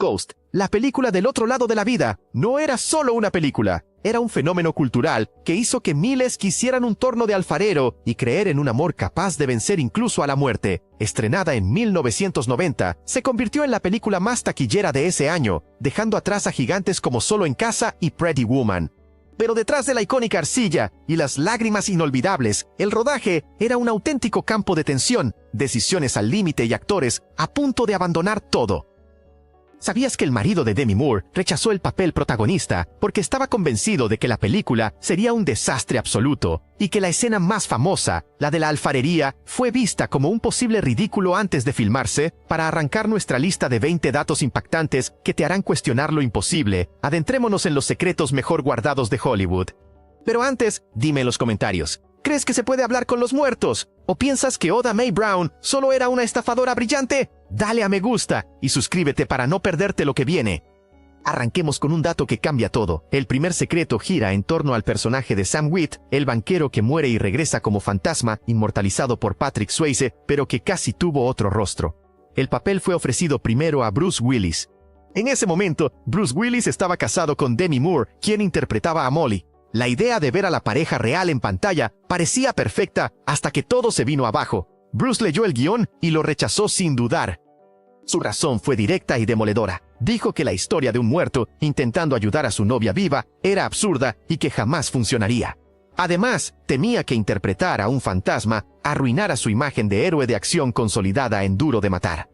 Ghost, la película del otro lado de la vida, no era solo una película. Era un fenómeno cultural que hizo que miles quisieran un torno de alfarero y creer en un amor capaz de vencer incluso a la muerte. Estrenada en 1990, se convirtió en la película más taquillera de ese año, dejando atrás a gigantes como Solo en Casa y Pretty Woman. Pero detrás de la icónica arcilla y las lágrimas inolvidables, el rodaje era un auténtico campo de tensión, decisiones al límite y actores a punto de abandonar todo. ¿Sabías que el marido de Demi Moore rechazó el papel protagonista porque estaba convencido de que la película sería un desastre absoluto y que la escena más famosa, la de la alfarería, fue vista como un posible ridículo antes de filmarse? Para arrancar nuestra lista de 20 datos impactantes que te harán cuestionar lo imposible, adentrémonos en los secretos mejor guardados de Hollywood. Pero antes, dime en los comentarios, ¿crees que se puede hablar con los muertos? ¿O piensas que Oda Mae Brown solo era una estafadora brillante? Dale a me gusta y suscríbete para no perderte lo que viene. Arranquemos con un dato que cambia todo. El primer secreto gira en torno al personaje de Sam Wheat, el banquero que muere y regresa como fantasma, inmortalizado por Patrick Swayze, pero que casi tuvo otro rostro. El papel fue ofrecido primero a Bruce Willis. En ese momento, Bruce Willis estaba casado con Demi Moore, quien interpretaba a Molly. La idea de ver a la pareja real en pantalla parecía perfecta hasta que todo se vino abajo. Bruce leyó el guión y lo rechazó sin dudar. Su razón fue directa y demoledora. Dijo que la historia de un muerto intentando ayudar a su novia viva era absurda y que jamás funcionaría. Además, temía que interpretar a un fantasma arruinara su imagen de héroe de acción consolidada en Duro de Matar.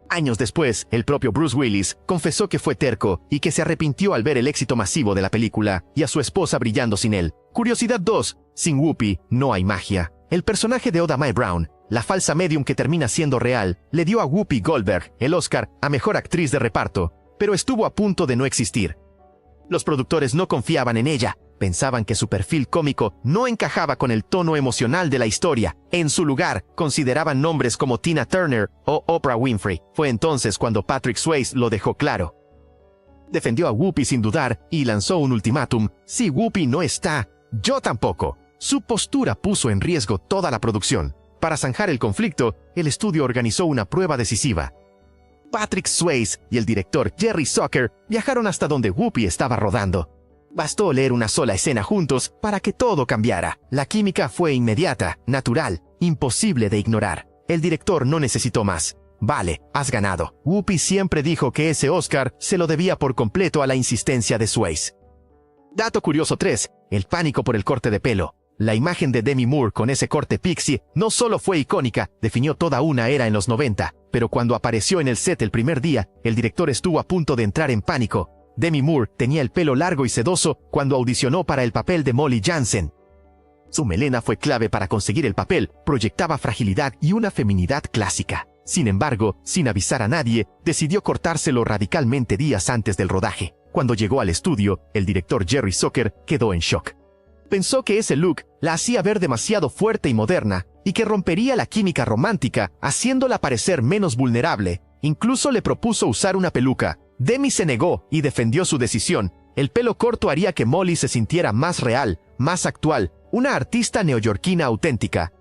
Años después, el propio Bruce Willis confesó que fue terco y que se arrepintió al ver el éxito masivo de la película y a su esposa brillando sin él. Curiosidad 2. Sin Whoopi, no hay magia. El personaje de Oda Mae Brown, la falsa medium que termina siendo real, le dio a Whoopi Goldberg el Oscar a Mejor Actriz de Reparto, pero estuvo a punto de no existir. Los productores no confiaban en ella, pensaban que su perfil cómico no encajaba con el tono emocional de la historia. En su lugar, consideraban nombres como Tina Turner o Oprah Winfrey. Fue entonces cuando Patrick Swayze lo dejó claro. Defendió a Whoopi sin dudar y lanzó un ultimátum: si Whoopi no está, yo tampoco. Su postura puso en riesgo toda la producción. Para zanjar el conflicto, el estudio organizó una prueba decisiva. Patrick Swayze y el director Jerry Zucker viajaron hasta donde Whoopi estaba rodando. Bastó leer una sola escena juntos para que todo cambiara. La química fue inmediata, natural, imposible de ignorar. El director no necesitó más. Vale, has ganado. Whoopi siempre dijo que ese Oscar se lo debía por completo a la insistencia de Swayze. Dato curioso 3. El pánico por el corte de pelo. La imagen de Demi Moore con ese corte pixie no solo fue icónica, definió toda una era en los 90, pero cuando apareció en el set el primer día, el director estuvo a punto de entrar en pánico. Demi Moore tenía el pelo largo y sedoso cuando audicionó para el papel de Molly Jansen. Su melena fue clave para conseguir el papel, proyectaba fragilidad y una feminidad clásica. Sin embargo, sin avisar a nadie, decidió cortárselo radicalmente días antes del rodaje. Cuando llegó al estudio, el director Jerry Zucker quedó en shock. Pensó que ese look la hacía ver demasiado fuerte y moderna, y que rompería la química romántica, haciéndola parecer menos vulnerable. Incluso le propuso usar una peluca. Demi se negó y defendió su decisión. El pelo corto haría que Molly se sintiera más real, más actual, una artista neoyorquina auténtica.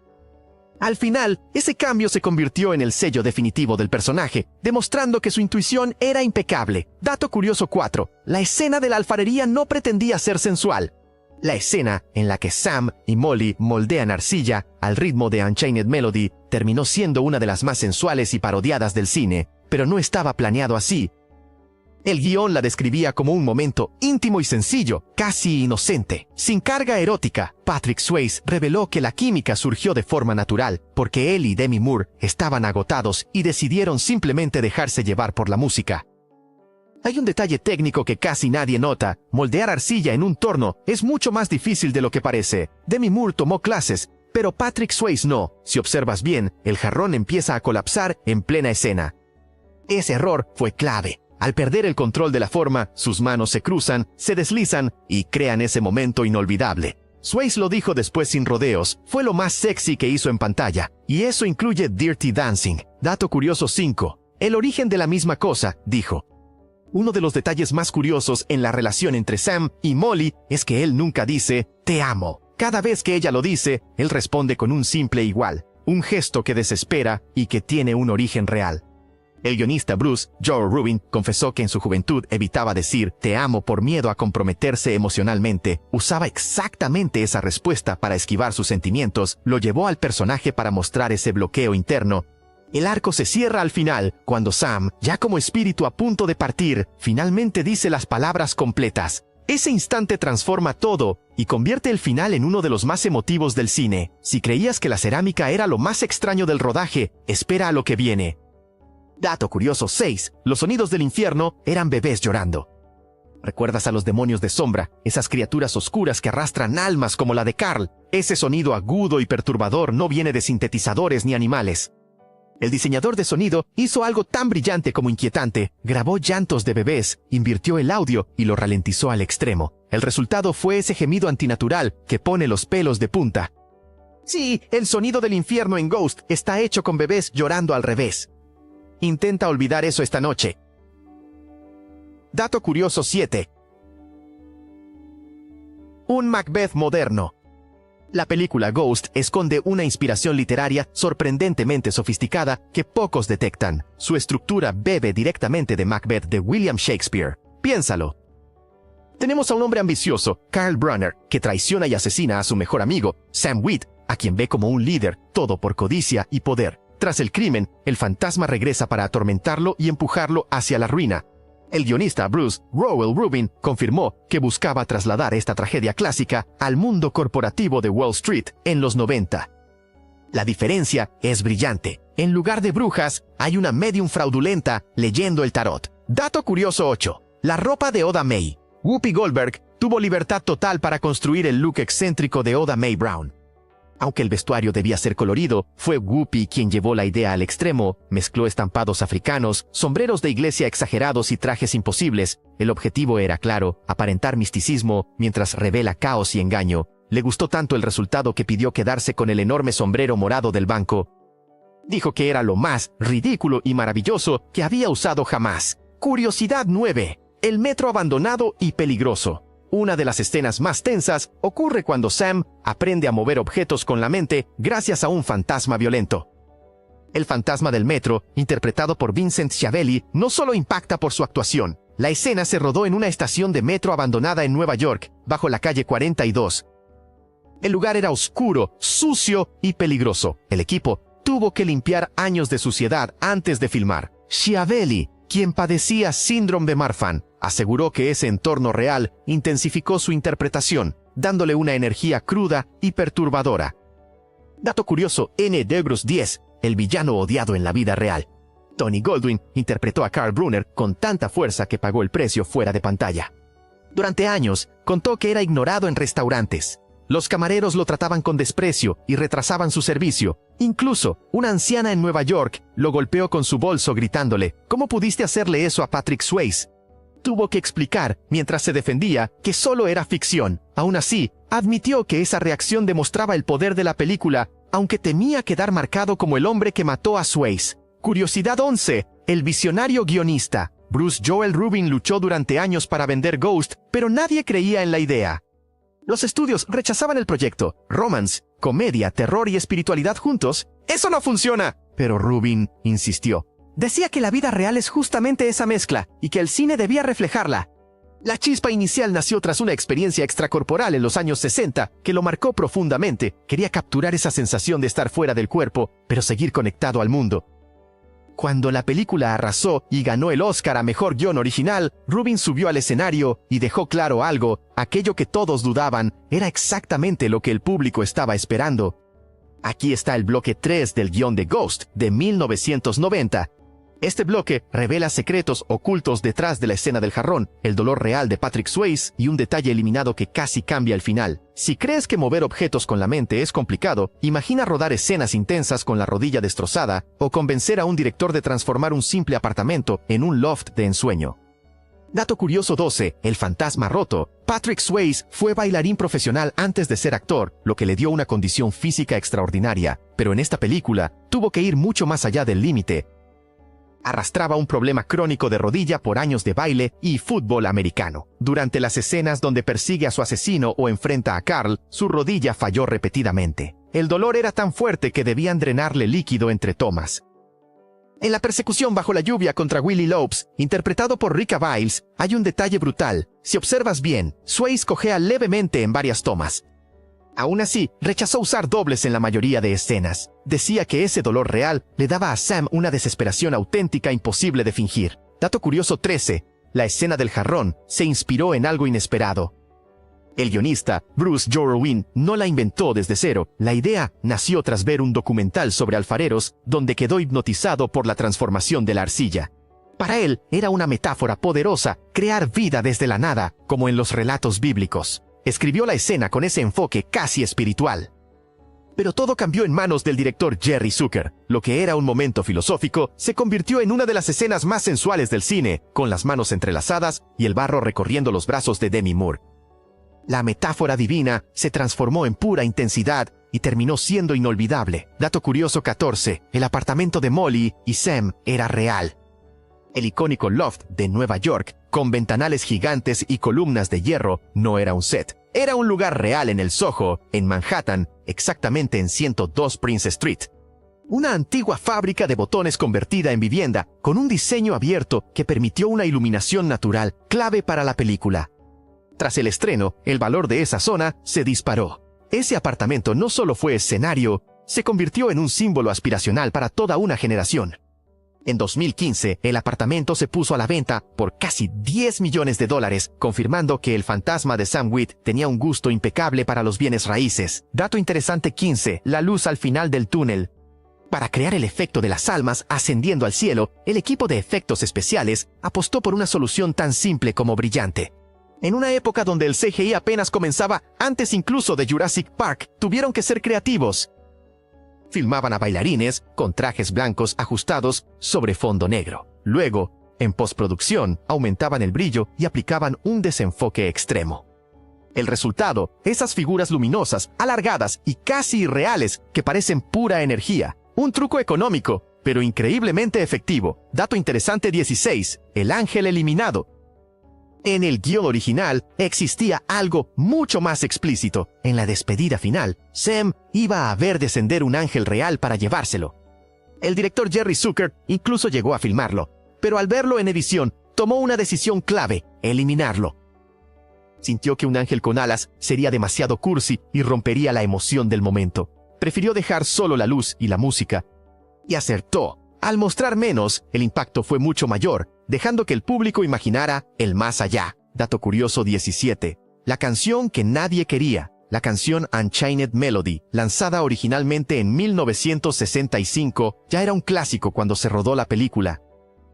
Al final, ese cambio se convirtió en el sello definitivo del personaje, demostrando que su intuición era impecable. Dato curioso 4. La escena de la alfarería no pretendía ser sensual. La escena en la que Sam y Molly moldean arcilla al ritmo de Unchained Melody terminó siendo una de las más sensuales y parodiadas del cine, pero no estaba planeado así. El guión la describía como un momento íntimo y sencillo, casi inocente, sin carga erótica. Patrick Swayze reveló que la química surgió de forma natural, porque él y Demi Moore estaban agotados y decidieron simplemente dejarse llevar por la música. Hay un detalle técnico que casi nadie nota: moldear arcilla en un torno es mucho más difícil de lo que parece. Demi Moore tomó clases, pero Patrick Swayze no. Si observas bien, el jarrón empieza a colapsar en plena escena. Ese error fue clave. Al perder el control de la forma, sus manos se cruzan, se deslizan y crean ese momento inolvidable. Swayze lo dijo después sin rodeos: fue lo más sexy que hizo en pantalla, y eso incluye Dirty Dancing. Dato curioso 5. El origen de la misma cosa, dijo. Uno de los detalles más curiosos en la relación entre Sam y Molly es que él nunca dice «te amo». Cada vez que ella lo dice, él responde con un simple igual, un gesto que desespera y que tiene un origen real. El guionista Bruce Joel Rubin confesó que en su juventud evitaba decir «te amo» por miedo a comprometerse emocionalmente. Usaba exactamente esa respuesta para esquivar sus sentimientos, lo llevó al personaje para mostrar ese bloqueo interno. El arco se cierra al final, cuando Sam, ya como espíritu a punto de partir, finalmente dice las palabras completas. Ese instante transforma todo y convierte el final en uno de los más emotivos del cine. Si creías que la cerámica era lo más extraño del rodaje, espera a lo que viene. Dato curioso 6. Los sonidos del infierno eran bebés llorando. ¿Recuerdas a los demonios de sombra? Esas criaturas oscuras que arrastran almas como la de Carl. Ese sonido agudo y perturbador no viene de sintetizadores ni animales. El diseñador de sonido hizo algo tan brillante como inquietante. Grabó llantos de bebés, invirtió el audio y lo ralentizó al extremo. El resultado fue ese gemido antinatural que pone los pelos de punta. Sí, el sonido del infierno en Ghost está hecho con bebés llorando al revés. Intenta olvidar eso esta noche. Dato curioso 7. Un Macbeth moderno. La película Ghost esconde una inspiración literaria sorprendentemente sofisticada que pocos detectan. Su estructura bebe directamente de Macbeth de William Shakespeare. Piénsalo. Tenemos a un hombre ambicioso, Carl Brunner, que traiciona y asesina a su mejor amigo, Sam Wheat, a quien ve como un líder, todo por codicia y poder. Tras el crimen, el fantasma regresa para atormentarlo y empujarlo hacia la ruina. El guionista Bruce Joel Rubin confirmó que buscaba trasladar esta tragedia clásica al mundo corporativo de Wall Street en los 90. La diferencia es brillante. En lugar de brujas, hay una medium fraudulenta leyendo el tarot. Dato curioso 8. La ropa de Oda Mae. Whoopi Goldberg tuvo libertad total para construir el look excéntrico de Oda Mae Brown. Aunque el vestuario debía ser colorido, fue Whoopi quien llevó la idea al extremo, mezcló estampados africanos, sombreros de iglesia exagerados y trajes imposibles. El objetivo era claro, aparentar misticismo mientras revela caos y engaño. Le gustó tanto el resultado que pidió quedarse con el enorme sombrero morado del banco. Dijo que era lo más ridículo y maravilloso que había usado jamás. Curiosidad 9. El metro abandonado y peligroso. Una de las escenas más tensas ocurre cuando Sam aprende a mover objetos con la mente gracias a un fantasma violento. El fantasma del metro, interpretado por Vincent Schiavelli, no solo impacta por su actuación. La escena se rodó en una estación de metro abandonada en Nueva York, bajo la calle 42. El lugar era oscuro, sucio y peligroso. El equipo tuvo que limpiar años de suciedad antes de filmar. Schiavelli, quien padecía síndrome de Marfan, aseguró que ese entorno real intensificó su interpretación, dándole una energía cruda y perturbadora. Dato curioso N. Debros 10, el villano odiado en la vida real. Tony Goldwyn interpretó a Carl Brunner con tanta fuerza que pagó el precio fuera de pantalla. Durante años, contó que era ignorado en restaurantes. Los camareros lo trataban con desprecio y retrasaban su servicio. Incluso, una anciana en Nueva York lo golpeó con su bolso gritándole, «¿Cómo pudiste hacerle eso a Patrick Swayze?». Tuvo que explicar, mientras se defendía, que solo era ficción. Aún así, admitió que esa reacción demostraba el poder de la película, aunque temía quedar marcado como el hombre que mató a Swayze. Curiosidad 11. El visionario guionista. Bruce Joel Rubin luchó durante años para vender Ghost, pero nadie creía en la idea. Los estudios rechazaban el proyecto. Romance, comedia, terror y espiritualidad juntos. ¡Eso no funciona! Pero Rubin insistió. Decía que la vida real es justamente esa mezcla, y que el cine debía reflejarla. La chispa inicial nació tras una experiencia extracorporal en los años 60 que lo marcó profundamente. Quería capturar esa sensación de estar fuera del cuerpo, pero seguir conectado al mundo. Cuando la película arrasó y ganó el Oscar a Mejor Guión Original, Rubin subió al escenario y dejó claro algo. Aquello que todos dudaban era exactamente lo que el público estaba esperando. Aquí está el bloque 3 del guión de Ghost, de 1990. Este bloque revela secretos ocultos detrás de la escena del jarrón, el dolor real de Patrick Swayze y un detalle eliminado que casi cambia el final. Si crees que mover objetos con la mente es complicado, imagina rodar escenas intensas con la rodilla destrozada o convencer a un director de transformar un simple apartamento en un loft de ensueño. Dato curioso 12. El fantasma roto. Patrick Swayze fue bailarín profesional antes de ser actor, lo que le dio una condición física extraordinaria, pero en esta película tuvo que ir mucho más allá del límite. Arrastraba un problema crónico de rodilla por años de baile y fútbol americano. Durante las escenas donde persigue a su asesino o enfrenta a Carl, su rodilla falló repetidamente. El dolor era tan fuerte que debían drenarle líquido entre tomas. En la persecución bajo la lluvia contra Willie Lopes, interpretado por Rika Biles, hay un detalle brutal. Si observas bien, Swayze cojea levemente en varias tomas. Aún así, rechazó usar dobles en la mayoría de escenas. Decía que ese dolor real le daba a Sam una desesperación auténtica imposible de fingir. Dato curioso 13. La escena del jarrón se inspiró en algo inesperado. El guionista, Bruce Jorwin, no la inventó desde cero. La idea nació tras ver un documental sobre alfareros donde quedó hipnotizado por la transformación de la arcilla. Para él, era una metáfora poderosa, crear vida desde la nada, como en los relatos bíblicos. Escribió la escena con ese enfoque casi espiritual. Pero todo cambió en manos del director Jerry Zucker. Lo que era un momento filosófico se convirtió en una de las escenas más sensuales del cine, con las manos entrelazadas y el barro recorriendo los brazos de Demi Moore. La metáfora divina se transformó en pura intensidad y terminó siendo inolvidable. Dato curioso 14. El apartamento de Molly y Sam era real. El icónico loft de Nueva York, con ventanales gigantes y columnas de hierro, no era un set. Era un lugar real en el Soho, en Manhattan, exactamente en 102 Prince Street. Una antigua fábrica de botones convertida en vivienda, con un diseño abierto que permitió una iluminación natural, clave para la película. Tras el estreno, el valor de esa zona se disparó. Ese apartamento no solo fue escenario, se convirtió en un símbolo aspiracional para toda una generación. En 2015, el apartamento se puso a la venta por casi $10 millones, confirmando que el fantasma de Sam Witt tenía un gusto impecable para los bienes raíces. Dato interesante 15. La luz al final del túnel. Para crear el efecto de las almas ascendiendo al cielo, el equipo de efectos especiales apostó por una solución tan simple como brillante. En una época donde el CGI apenas comenzaba, antes incluso de Jurassic Park, tuvieron que ser creativos. Filmaban a bailarines con trajes blancos ajustados sobre fondo negro. Luego, en postproducción, aumentaban el brillo y aplicaban un desenfoque extremo. El resultado, esas figuras luminosas, alargadas y casi irreales que parecen pura energía. Un truco económico, pero increíblemente efectivo. Dato interesante 16. El ángel eliminado. En el guión original existía algo mucho más explícito. En la despedida final, Sam iba a ver descender un ángel real para llevárselo. El director Jerry Zucker incluso llegó a filmarlo, pero al verlo en edición, tomó una decisión clave: eliminarlo. Sintió que un ángel con alas sería demasiado cursi y rompería la emoción del momento. Prefirió dejar solo la luz y la música. Y acertó. Al mostrar menos, el impacto fue mucho mayor, dejando que el público imaginara el más allá. Dato curioso 17. La canción que nadie quería. La canción Unchained Melody, lanzada originalmente en 1965, ya era un clásico cuando se rodó la película.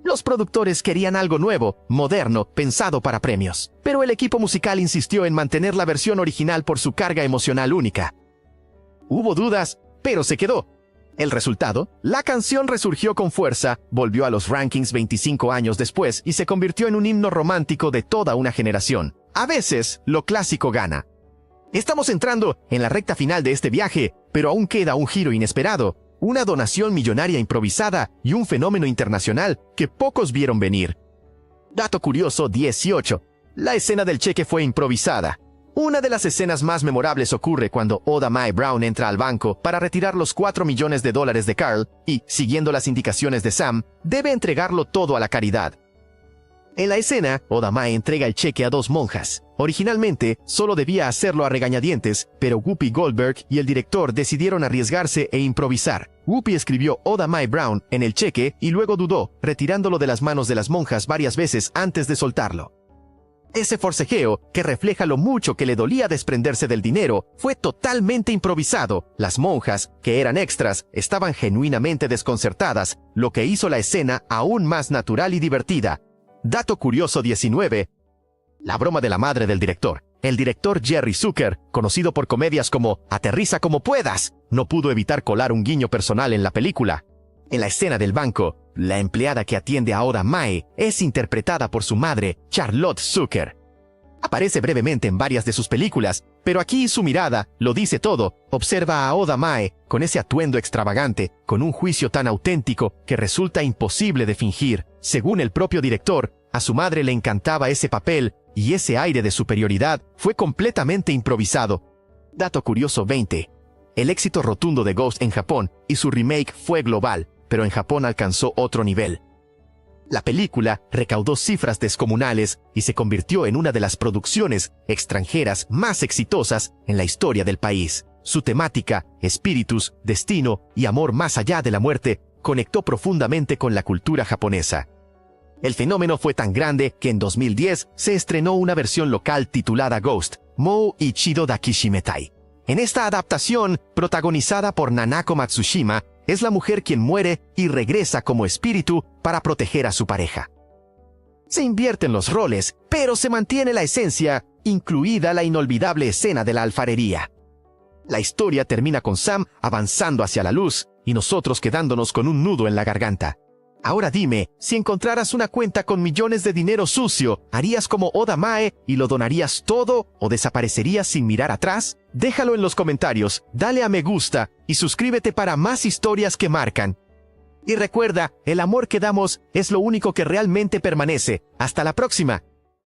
Los productores querían algo nuevo, moderno, pensado para premios. Pero el equipo musical insistió en mantener la versión original por su carga emocional única. Hubo dudas, pero se quedó. El resultado, la canción resurgió con fuerza, volvió a los rankings 25 años después y se convirtió en un himno romántico de toda una generación. A veces, lo clásico gana. Estamos entrando en la recta final de este viaje, pero aún queda un giro inesperado, una donación millonaria improvisada y un fenómeno internacional que pocos vieron venir. Dato curioso 18. La escena del cheque fue improvisada. Una de las escenas más memorables ocurre cuando Oda Mae Brown entra al banco para retirar los $4 millones de Carl y, siguiendo las indicaciones de Sam, debe entregarlo todo a la caridad. En la escena, Oda Mae entrega el cheque a dos monjas. Originalmente, solo debía hacerlo a regañadientes, pero Whoopi Goldberg y el director decidieron arriesgarse e improvisar. Whoopi escribió Oda Mae Brown en el cheque y luego dudó, retirándolo de las manos de las monjas varias veces antes de soltarlo. Ese forcejeo, que refleja lo mucho que le dolía desprenderse del dinero, fue totalmente improvisado. Las monjas, que eran extras, estaban genuinamente desconcertadas, lo que hizo la escena aún más natural y divertida. Dato curioso 19. La broma de la madre del director. El director Jerry Zucker, conocido por comedias como Aterriza como puedas, no pudo evitar colar un guiño personal en la película. En la escena del banco, la empleada que atiende a Oda Mae es interpretada por su madre, Charlotte Zucker. Aparece brevemente en varias de sus películas, pero aquí su mirada lo dice todo. Observa a Oda Mae con ese atuendo extravagante, con un juicio tan auténtico que resulta imposible de fingir. Según el propio director, a su madre le encantaba ese papel y ese aire de superioridad fue completamente improvisado. Dato curioso 20. El éxito rotundo de Ghost en Japón y su remake fue global. pero en Japón alcanzó otro nivel. La película recaudó cifras descomunales y se convirtió en una de las producciones extranjeras más exitosas en la historia del país. Su temática, espíritus, destino y amor más allá de la muerte conectó profundamente con la cultura japonesa. El fenómeno fue tan grande que en 2010 se estrenó una versión local titulada Ghost, Mou Ichido da Kishimetai. En esta adaptación, protagonizada por Nanako Matsushima, es la mujer quien muere y regresa como espíritu para proteger a su pareja. Se invierten los roles, pero se mantiene la esencia, incluida la inolvidable escena de la alfarería. La historia termina con Sam avanzando hacia la luz y nosotros quedándonos con un nudo en la garganta. Ahora dime, si encontraras una cuenta con millones de dinero sucio, ¿harías como Oda Mae y lo donarías todo o desaparecerías sin mirar atrás? Déjalo en los comentarios, dale a me gusta y suscríbete para más historias que marcan. Y recuerda, el amor que damos es lo único que realmente permanece. Hasta la próxima.